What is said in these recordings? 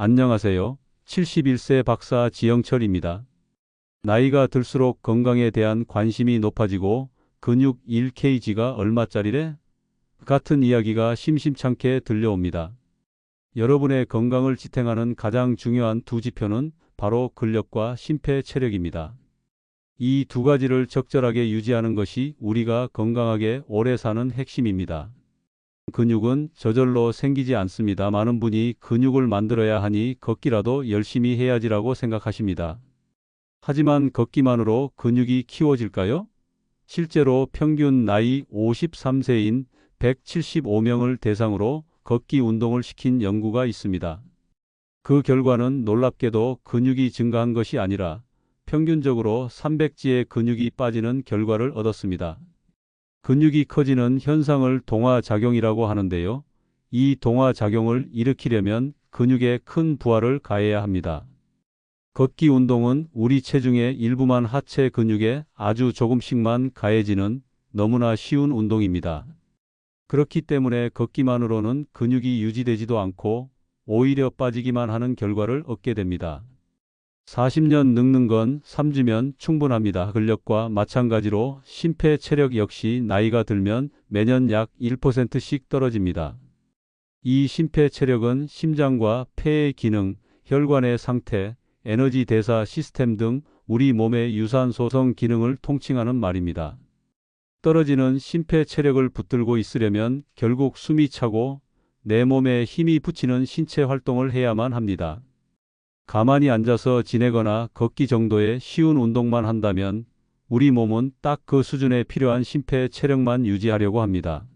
안녕하세요. 71세 박사 지영철입니다. 나이가 들수록 건강에 대한 관심이 높아지고 근육 1kg가 얼마짜리래? 같은 이야기가 심심찮게 들려옵니다. 여러분의 건강을 지탱하는 가장 중요한 두 지표는 바로 근력과 심폐체력입니다. 이 두 가지를 적절하게 유지하는 것이 우리가 건강하게 오래 사는 핵심입니다. 근육은 저절로 생기지 않습니다. 많은 분이 근육을 만들어야 하니 걷기라도 열심히 해야지라고 생각하십니다. 하지만 걷기만으로 근육이 키워질까요? 실제로 평균 나이 53세인 175명을 대상으로 걷기 운동을 시킨 연구가 있습니다. 그 결과는 놀랍게도 근육이 증가한 것이 아니라 평균적으로 300지의 근육이 빠지는 결과를 얻었습니다. 근육이 커지는 현상을 동화작용이라고 하는데요. 이 동화작용을 일으키려면 근육에 큰 부하를 가해야 합니다. 걷기 운동은 우리 체중의 일부만 하체 근육에 아주 조금씩만 가해지는 너무나 쉬운 운동입니다. 그렇기 때문에 걷기만으로는 근육이 유지되지도 않고 오히려 빠지기만 하는 결과를 얻게 됩니다. 40년 늙는 건 3주면 충분합니다. 근력과 마찬가지로 심폐체력 역시 나이가 들면 매년 약 1%씩 떨어집니다. 이 심폐체력은 심장과 폐의 기능, 혈관의 상태, 에너지 대사 시스템 등 우리 몸의 유산소성 기능을 통칭하는 말입니다. 떨어지는 심폐체력을 붙들고 있으려면 결국 숨이 차고 내 몸에 힘이 붙이는 신체 활동을 해야만 합니다. 가만히 앉아서 지내거나 걷기 정도의 쉬운 운동만 한다면 우리 몸은 딱 그 수준에 필요한 심폐체력만 유지하려고 합니다.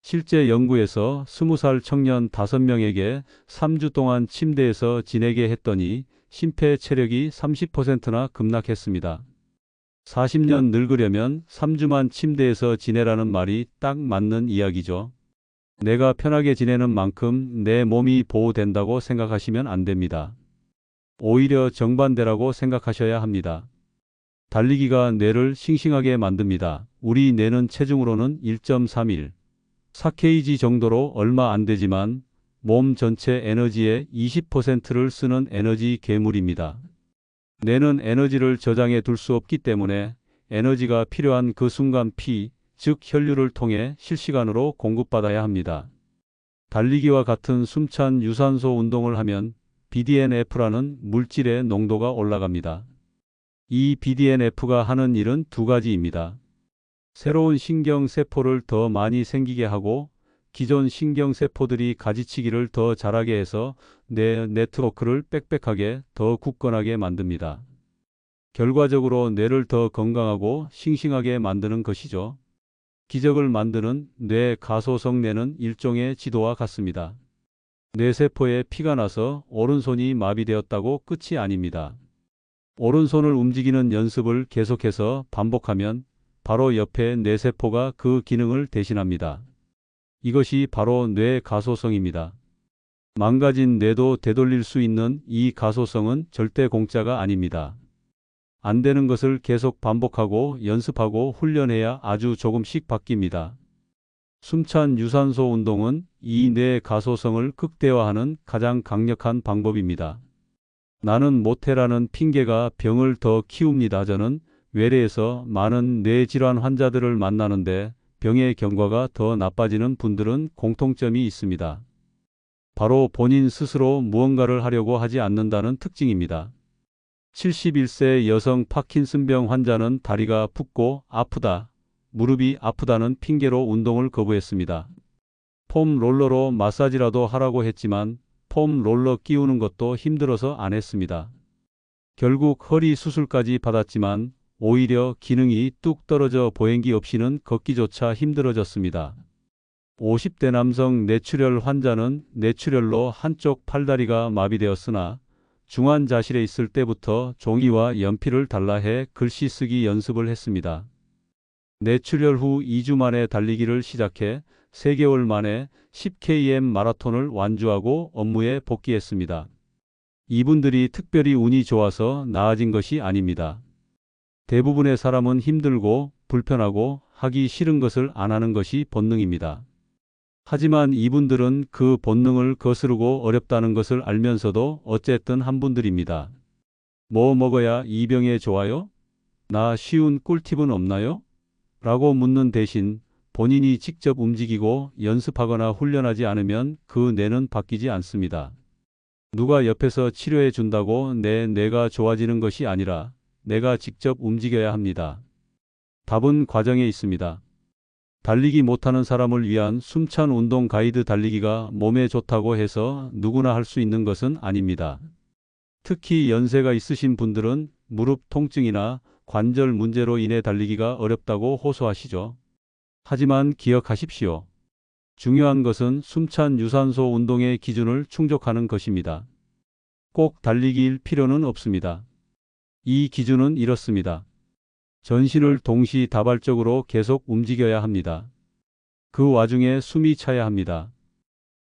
실제 연구에서 20살 청년 5명에게 3주 동안 침대에서 지내게 했더니 심폐체력이 30%나 급락했습니다. 40년 늙으려면 3주만 침대에서 지내라는 말이 딱 맞는 이야기죠. 내가 편하게 지내는 만큼 내 몸이 보호된다고 생각하시면 안 됩니다. 오히려 정반대라고 생각하셔야 합니다. 달리기가 뇌를 싱싱하게 만듭니다. 우리 뇌는 체중으로는 1.31, 4kg 정도로 얼마 안 되지만 몸 전체 에너지의 20%를 쓰는 에너지 괴물입니다. 뇌는 에너지를 저장해 둘 수 없기 때문에 에너지가 필요한 그 순간 피, 즉 혈류를 통해 실시간으로 공급받아야 합니다. 달리기와 같은 숨찬 유산소 운동을 하면 BDNF라는 물질의 농도가 올라갑니다. 이 BDNF가 하는 일은 두 가지입니다. 새로운 신경세포를 더 많이 생기게 하고 기존 신경세포들이 가지치기를 더 잘하게 해서 뇌 네트워크를 빽빽하게 더 굳건하게 만듭니다. 결과적으로 뇌를 더 건강하고 싱싱하게 만드는 것이죠. 기적을 만드는 뇌 가소성 뇌는 일종의 지도와 같습니다. 뇌세포에 피가 나서 오른손이 마비되었다고 끝이 아닙니다. 오른손을 움직이는 연습을 계속해서 반복하면 바로 옆에 뇌세포가 그 기능을 대신합니다. 이것이 바로 뇌 가소성입니다. 망가진 뇌도 되돌릴 수 있는 이 가소성은 절대 공짜가 아닙니다. 안 되는 것을 계속 반복하고 연습하고 훈련해야 아주 조금씩 바뀝니다. 숨찬 유산소 운동은 이 뇌 가소성을 극대화하는 가장 강력한 방법입니다. 나는 못해라는 핑계가 병을 더 키웁니다. 저는 외래에서 많은 뇌질환 환자들을 만나는데 병의 경과가 더 나빠지는 분들은 공통점이 있습니다. 바로 본인 스스로 무언가를 하려고 하지 않는다는 특징입니다. 71세 여성 파킨슨병 환자는 다리가 붓고 아프다, 무릎이 아프다는 핑계로 운동을 거부했습니다. 폼 롤러로 마사지라도 하라고 했지만 폼 롤러 끼우는 것도 힘들어서 안 했습니다. 결국 허리 수술까지 받았지만 오히려 기능이 뚝 떨어져 보행기 없이는 걷기조차 힘들어졌습니다. 50대 남성 뇌출혈 환자는 뇌출혈로 한쪽 팔다리가 마비되었으나 중환자실에 있을 때부터 종이와 연필을 달라 해 글씨 쓰기 연습을 했습니다. 뇌출혈 후 2주 만에 달리기를 시작해 3개월 만에 10km 마라톤을 완주하고 업무에 복귀했습니다. 이분들이 특별히 운이 좋아서 나아진 것이 아닙니다. 대부분의 사람은 힘들고 불편하고 하기 싫은 것을 안 하는 것이 본능입니다. 하지만 이분들은 그 본능을 거스르고 어렵다는 것을 알면서도 어쨌든 한 분들입니다. 뭐 먹어야 이 병에 좋아요? 나 쉬운 꿀팁은 없나요? 라고 묻는 대신 본인이 직접 움직이고 연습하거나 훈련하지 않으면 그 뇌는 바뀌지 않습니다. 누가 옆에서 치료해 준다고 내 뇌가 좋아지는 것이 아니라 내가 직접 움직여야 합니다. 답은 과정에 있습니다. 달리기 못하는 사람을 위한 숨찬 운동 가이드 달리기가 몸에 좋다고 해서 누구나 할 수 있는 것은 아닙니다. 특히 연세가 있으신 분들은 무릎 통증이나 관절 문제로 인해 달리기가 어렵다고 호소하시죠. 하지만 기억하십시오. 중요한 것은 숨찬 유산소 운동의 기준을 충족하는 것입니다. 꼭 달리기일 필요는 없습니다. 이 기준은 이렇습니다. 전신을 동시다발적으로 계속 움직여야 합니다. 그 와중에 숨이 차야 합니다.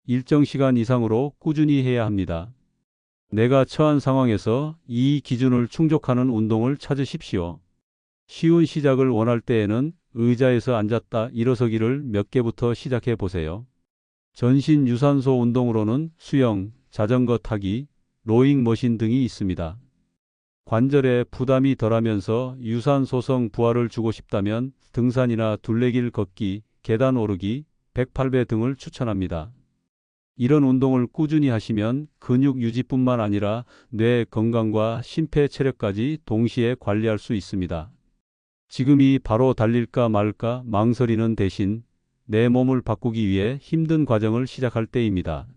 일정 시간 이상으로 꾸준히 해야 합니다. 내가 처한 상황에서 이 기준을 충족하는 운동을 찾으십시오. 쉬운 시작을 원할 때에는 의자에서 앉았다 일어서기를 몇 개부터 시작해 보세요. 전신 유산소 운동으로는 수영, 자전거 타기, 로잉 머신 등이 있습니다. 관절에 부담이 덜하면서 유산소성 부하를 주고 싶다면 등산이나 둘레길 걷기, 계단 오르기, 108배 등을 추천합니다. 이런 운동을 꾸준히 하시면 근육 유지뿐만 아니라 뇌 건강과 심폐체력까지 동시에 관리할 수 있습니다. 지금이 바로 달릴까 말까 망설이는 대신 내 몸을 바꾸기 위해 힘든 과정을 시작할 때입니다.